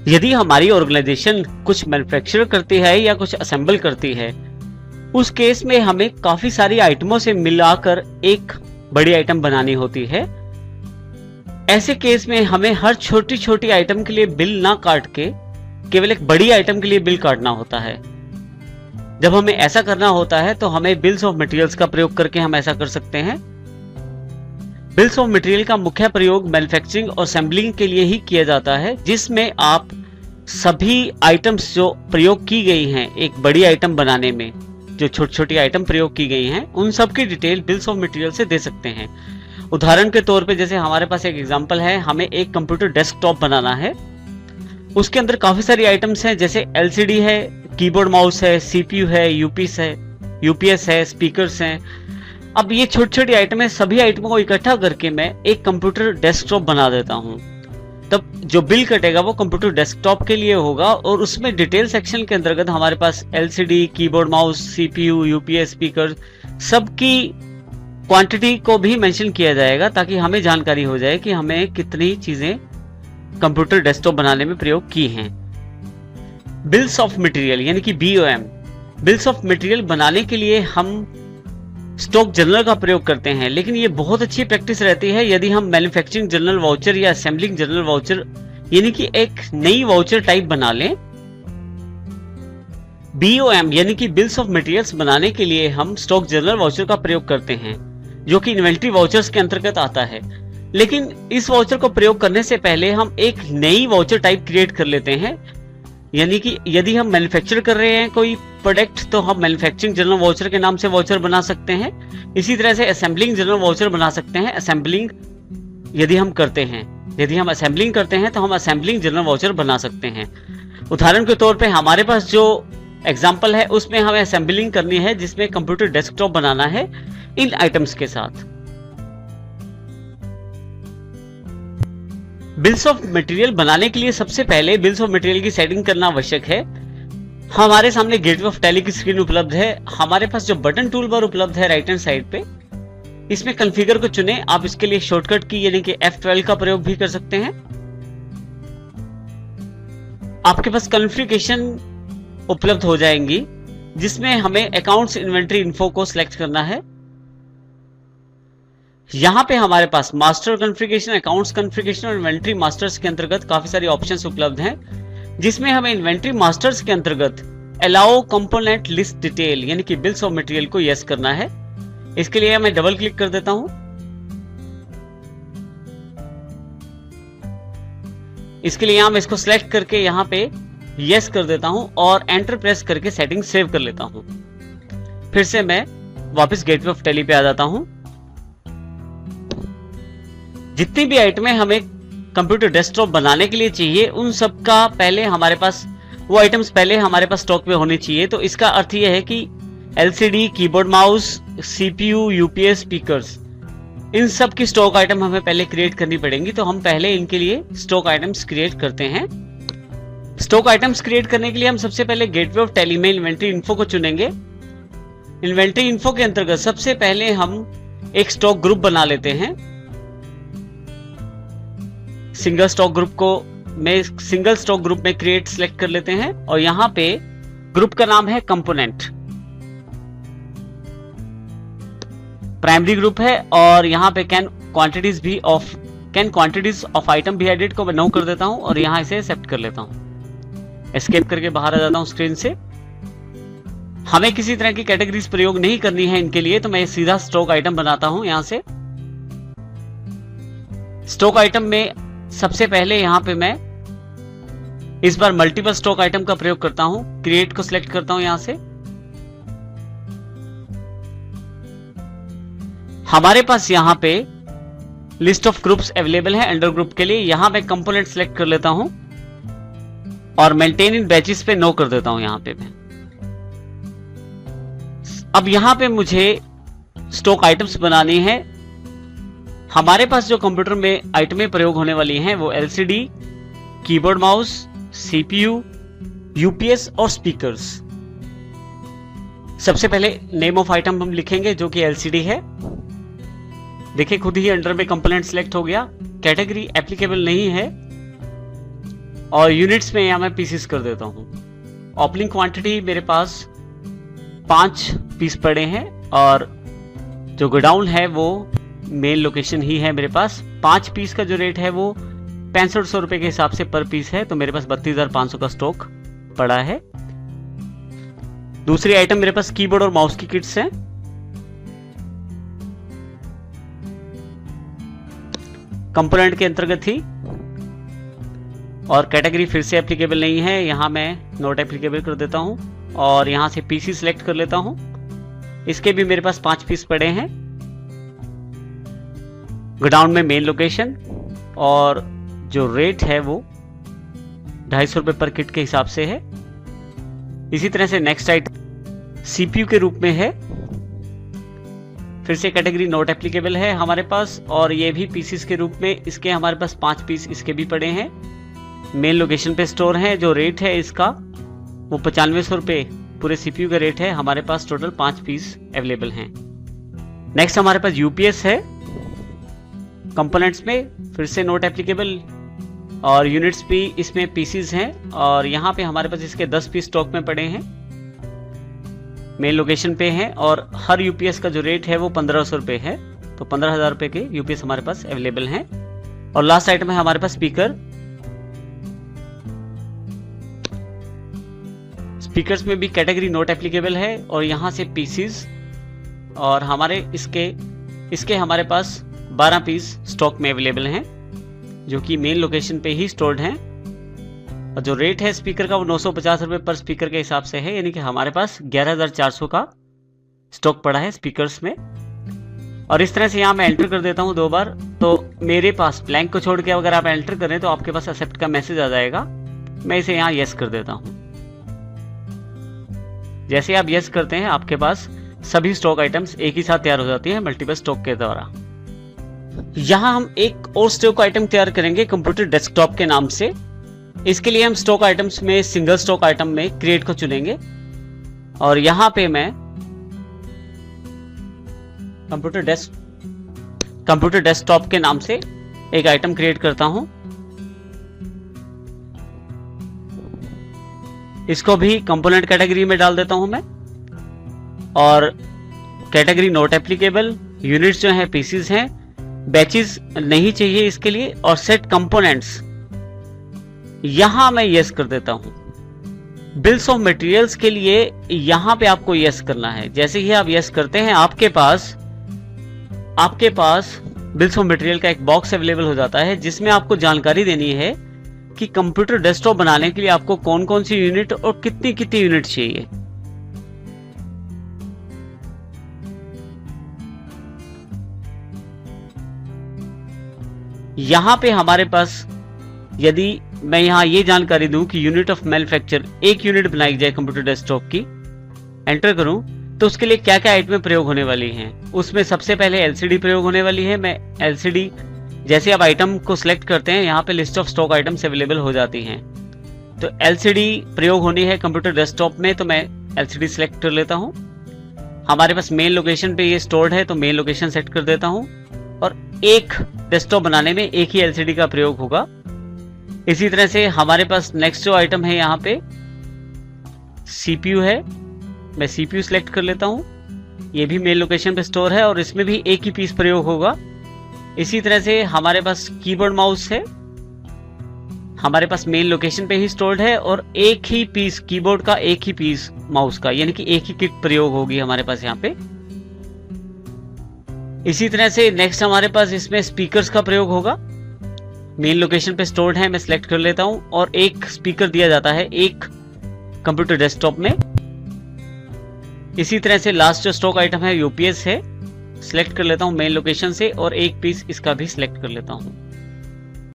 यदि हमारी ऑर्गेनाइजेशन कुछ मैन्युफैक्चर करती है या कुछ असेंबल करती है, उस केस में हमें काफी सारी आइटमों से मिलाकर एक बड़ी आइटम बनानी होती है। ऐसे केस में हमें हर छोटी छोटी आइटम के लिए बिल ना काट के केवल एक बड़ी आइटम के लिए बिल काटना होता है। जब हमें ऐसा करना होता है तो हमें बिल्स ऑफ मटेरियल्स का प्रयोग करके हम ऐसा कर सकते हैं। बिल्स ऑफ मटेरियल का मुख्य प्रयोग मैन्युफैक्चरिंग और असेंबलिंग के लिए ही किया जाता है, जिसमें आप सभी आइटम्स जो प्रयोग की गई हैं एक बड़ी आइटम बनाने में, जो छोटी छोटी आइटम प्रयोग की गई हैं, उन सब की डिटेल बिल्स ऑफ मटेरियल से दे सकते हैं। उदाहरण के तौर पे जैसे हमारे पास एक एग्जांपल है, हमें एक कंप्यूटर डेस्कटॉप बनाना है। उसके अंदर काफी सारी आइटम्स हैं, जैसे एलसीडी है, कीबोर्ड माउस है, सीपीयू है, यूपीएस है, स्पीकर्स हैं। अब ये छोटी छोटी आइटम है, सभी आइटमों को इकट्ठा करके मैं एक कंप्यूटर डेस्कटॉप बना देता हूं। तब जो बिल कटेगा वो कंप्यूटर डेस्कटॉप के लिए होगा और उसमें डिटेल सेक्शन के अंतर्गत हमारे पास LCD, keyboard mouse, CPU, UPS, speaker सबकी क्वांटिटी को भी मेंशन किया जाएगा, ताकि हमें जानकारी हो जाए कि हमें कितनी चीजें कंप्यूटर डेस्कटॉप बनाने में प्रयोग की हैं। बिल्स ऑफ मटेरियल यानी कि बीओएम, बिल्स ऑफ मटेरियल बनाने के लिए हम स्टॉक जर्नल का प्रयोग करते हैं, लेकिन ये बहुत अच्छी प्रैक्टिस रहती है यदि हम मैन्युफैक्चरिंग जर्नल वाउचर या असेंबलिंग जर्नल वाउचर यानी कि एक नई वाउचर टाइप बना लें। बीओएम यानी कि बिल्स ऑफ मटेरियल्स बनाने के लिए हम स्टॉक जर्नल वाउचर का प्रयोग करते हैं, जो कि इन्वेंटरी वाउचर्स के अंतर्गत आता है। लेकिन इस वाउचर को प्रयोग करने से पहले हम एक नई वाउचर टाइप क्रिएट कर लेते हैं, यानी कि यदि हम मैन्युफैक्चर कर रहे हैं कोई प्रोडक्ट तो हम मैन्युफैक्चरिंग जनरल वाउचर के नाम से वाउचर बना सकते हैं। इसी तरह से असेंबलिंग जनरल वाउचर बना सकते हैं। असेंबलिंग यदि हम करते हैं, यदि हम असेंबलिंग करते हैं तो हम असेंबलिंग जनरल वाउचर बना सकते हैं। उदाहरण के तौर पे हमारे पास जो एग्जांपल है उसमें हमें असेंबलिंग करनी है, जिसमें कंप्यूटर डेस्कटॉप बनाना है इन आइटम्स के साथ। बिल्स ऑफ मटेरियल बनाने के लिए सबसे पहले बिल्स ऑफ मटेरियल की सेटिंग करना आवश्यक है। हमारे सामने गेटवे ऑफ टैली की स्क्रीन उपलब्ध है। हमारे पास जो बटन टूल बार उपलब्ध है राइट हैंड साइड पे, इसमें कॉन्फ़िगर को चुनें। आप इसके लिए शॉर्टकट की यानी कि F12 का प्रयोग भी कर सकते हैं। आपके पास कॉन्फ़िगरेशन उपलब्ध हो जाएंगी, जिसमें हमें अकाउंट्स इन्वेंटरी इन्फो को सिलेक्ट करना है। यहां पे हमारे पास मास्टर कॉन्फ़िगरेशन, अकाउंट्स कॉन्फ़िगरेशन और इन्वेंटरी मास्टर्स के अंतर्गत काफी सारी ऑप्शंस उपलब्ध हैं, जिसमें हमें इन्वेंटरी मास्टर्स के अंतर्गत अलाउ कंपोनेंट लिस्ट डिटेल यानी कि बिल्स ऑफ मटेरियल को यस करना है। इसके लिए मैं डबल क्लिक कर देता हूं। इसके लिए यहां मैं इसको सिलेक्ट करके यहां पे यस कर देता हूं और एंटर प्रेस करके सेटिंग सेव कर लेता हूं। फिर से मैं वापस गेटवे ऑफ टैली पे आ जाता हूं। जितनी भी आइटमें हमें कंप्यूटर डेस्कटॉप बनाने के लिए चाहिए, उन सब का पहले हमारे पास वो आइटम्स पहले हमारे पास स्टॉक में होनी चाहिए। तो इसका अर्थ यह है कि LCD, keyboard mouse, CPU, UPS, speakers, इन सब की स्टॉक आइटम हमें पहले क्रिएट करनी पड़ेंगी। तो हम पहले इनके लिए स्टॉक आइटम्स क्रिएट करते हैं। स्टॉक आइटम्स क्रिएट करने के लिए हम सबसे पहले गेटवे ऑफ टैली में इन्वेंटरी इन्फो को चुनेंगे। इन्वेंटरी इन्फो के अंतर्गत सबसे पहले हम एक स्टॉक ग्रुप बना लेते हैं। सिंगल स्टॉक ग्रुप में क्रिएट सिलेक्ट कर लेते हैं और यहां पे ग्रुप का नाम है कंपोनेंट। प्राइमरी ग्रुप है और यहां पे can quantities of item be added को मैं नो कर देता हूं और यहां इसे एक्सेप्ट कर लेता हूं। एस्केप करके बाहर आ जाता हूं स्क्रीन से। हमें किसी तरह की कैटेगरीज प्रयोग नहीं करनी है इनके लिए, तो मैं सीधा स्टॉक आइटम बनाता हूं। यहां से स्टॉक आइटम में सबसे पहले यहां पे मैं इस बार मल्टीपल स्टॉक आइटम का प्रयोग करता हूं। क्रिएट को सिलेक्ट करता हूं। यहां से हमारे पास यहां पे लिस्ट ऑफ ग्रुप्स अवेलेबल है अंडर ग्रुप के लिए। यहां मैं कंपोनेंट सिलेक्ट कर लेता हूं और मेंटेन इन बैचेस पे नो कर देता हूं। यहां पे मैं अब यहां पे मुझे स्टॉक आइटम्स बनानी है। हमारे पास जो कंप्यूटर में आइटमें प्रयोग होने वाली हैं वो LCD, keyboard mouse, CPU, UPS और स्पीकर्स। सबसे पहले नेम ऑफ आइटम हम लिखेंगे जो कि एलसीडी है। देखिए खुद ही अंडर में कंपोनेंट सिलेक्ट हो गया। कैटेगरी एप्लीकेबल नहीं है। और यूनिट्स में यहाँ मैं पीसेस कर देता हूँ। ओपनिंग क्वांटिटी मेरे पास 5 पीस पड़े हैं और जो गोडाउन है वो मेन लोकेशन ही है मेरे पास। 5 पीस का जो रेट है वो 6500 रुपए के हिसाब से पर पीस है, तो मेरे पास 32,500 का स्टॉक पड़ा है। दूसरी आइटम मेरे पास कीबोर्ड और माउस की किट्स हैं। कंपोनेंट के अंतर्गत ही, और कैटेगरी फिर से एप्लीकेबल नहीं है, यहां मैं नॉट एप्लीकेबल कर देता हूं और यहां से पीसी सिलेक्ट कर लेता हूं। इसके भी मेरे पास 5 पीस पड़े हैं। गोडाउन में मेन लोकेशन और जो रेट है वो 250 रुपए पर किट के हिसाब से है। इसी तरह से नेक्स्ट आइटम सीपीयू के रूप में है, फिर से कैटेगरी नॉट एप्लीकेबल है हमारे पास, और ये भी पीसीस के रूप में इसके हमारे पास 5 पीस इसके भी पड़े हैं। मेन लोकेशन पे स्टोर है। जो रेट है इसका वो 9500 रुपए पूरे सीपीयू का रेट है। हमारे पास टोटल 5 पीस अवेलेबल हैं। नेक्स्ट हमारे पास यूपीएस है। कंपोनेंट्स में फिर से नॉट एप्लीकेबल और यूनिट्स भी इसमें पीसीज हैं, और यहाँ पे हमारे पास इसके 10 पीस स्टॉक में पड़े हैं, मेन लोकेशन पे हैं, और हर यूपीएस का जो रेट है वो 1500 रुपए है, तो 15,000 रुपए के यूपीएस हमारे पास अवेलेबल हैं। और लास्ट आइटम है हमारे पास स्पीकर। स्पीकर्स में भी कैटेगरी नॉट एप्लीकेबल है और यहाँ से पीसीज, और हमारे इसके हमारे पास 12 पीस स्टॉक में अवेलेबल हैं, जो कि मेन लोकेशन पे ही स्टोर्ड हैं। और जो रेट है स्पीकर का वो 950 रुपए पर स्पीकर के हिसाब से है, यानी कि हमारे पास 11,400 का स्टॉक पड़ा है स्पीकर्स में। और इस तरह से यहाँ मैं एंटर कर देता हूँ 2 बार, तो मेरे पास ब्लैंक को छोड़ के अगर आप एंटर करें तो आपके पास एक्सेप्ट का मैसेज आ जाएगा। मैं इसे यहाँ यस कर देता हूँ। जैसे आप यस करते हैं आपके पास सभी स्टॉक आइटम्स एक ही साथ तैयार हो जाती है मल्टीपल स्टॉक के द्वारा। यहाँ हम एक और स्टॉक आइटम तैयार करेंगे कंप्यूटर डेस्कटॉप के नाम से। इसके लिए हम स्टॉक आइटम्स में सिंगल स्टॉक आइटम में क्रिएट को चुनेंगे, और यहाँ पे मैं कंप्यूटर डेस्कटॉप के नाम से एक आइटम क्रिएट करता हूं। इसको भी कंपोनेंट कैटेगरी में डाल देता हूं मैं, और कैटेगरी नॉट एप्लीकेबल, यूनिट्स जो है पीसीज हैं, बैचेस नहीं चाहिए इसके लिए, और सेट कंपोनेंट्स यहां मैं यस कर देता हूं। बिल्स ऑफ मटेरियल्स के लिए यहां पे आपको यस करना है। जैसे ही आप यस करते हैं आपके पास बिल्स ऑफ मटेरियल का एक बॉक्स अवेलेबल हो जाता है, जिसमें आपको जानकारी देनी है कि कंप्यूटर डेस्कटॉप बनाने के लिए आपको कौन कौन सी यूनिट और कितनी कितनी यूनिट चाहिए। यहां पे हमारे पास यदि मैं यहां ये जानकारी दूं कि यूनिट ऑफ मैन्युफैक्चर 1 यूनिट बनाई जाए कंप्यूटर डेस्कटॉप की, एंटर करूं तो उसके लिए क्या क्या आइटमें प्रयोग होने वाली हैं। उसमें सबसे पहले एलसीडी प्रयोग होने वाली है। मैं एलसीडी, जैसे आप आइटम को सिलेक्ट करते हैं यहाँ पे list of stock items available हो जाती हैं, तो एलसीडी प्रयोग होनी है कंप्यूटर डेस्कटॉप में, तो मैं एलसीडी सिलेक्ट कर लेता हूँ। हमारे पास मेन लोकेशन पे ये स्टोर्ड है, तो मेन लोकेशन सेट कर देता हूँ, और एक डेस्कटॉप बनाने में एक ही एलसीडी का प्रयोग होगा। इसी तरह से हमारे पास नेक्स्ट जो आइटम है यहाँ पे सीपीयू है, मैं सीपीयू सिलेक्ट कर लेता हूँ। ये भी मेन लोकेशन पे स्टोर है और इसमें भी एक ही पीस प्रयोग होगा। इसी तरह से हमारे पास कीबोर्ड माउस है, हमारे पास मेन लोकेशन पे ही स्टोर्ड है, और एक ही पीस कीबोर्ड का, एक ही पीस माउस का, यानी कि एक ही किट प्रयोग होगी हमारे पास यहाँ पे। इसी तरह से नेक्स्ट हमारे पास इसमें स्पीकर्स का प्रयोग होगा। मेन लोकेशन पे स्टोर्ड है, मैं सिलेक्ट कर लेता हूं, और एक स्पीकर दिया जाता है एक कंप्यूटर डेस्कटॉप में। इसी तरह से लास्ट जो स्टॉक आइटम है यूपीएस है, सिलेक्ट कर लेता हूं मेन लोकेशन से, और एक पीस इसका भी सिलेक्ट कर लेता हूं।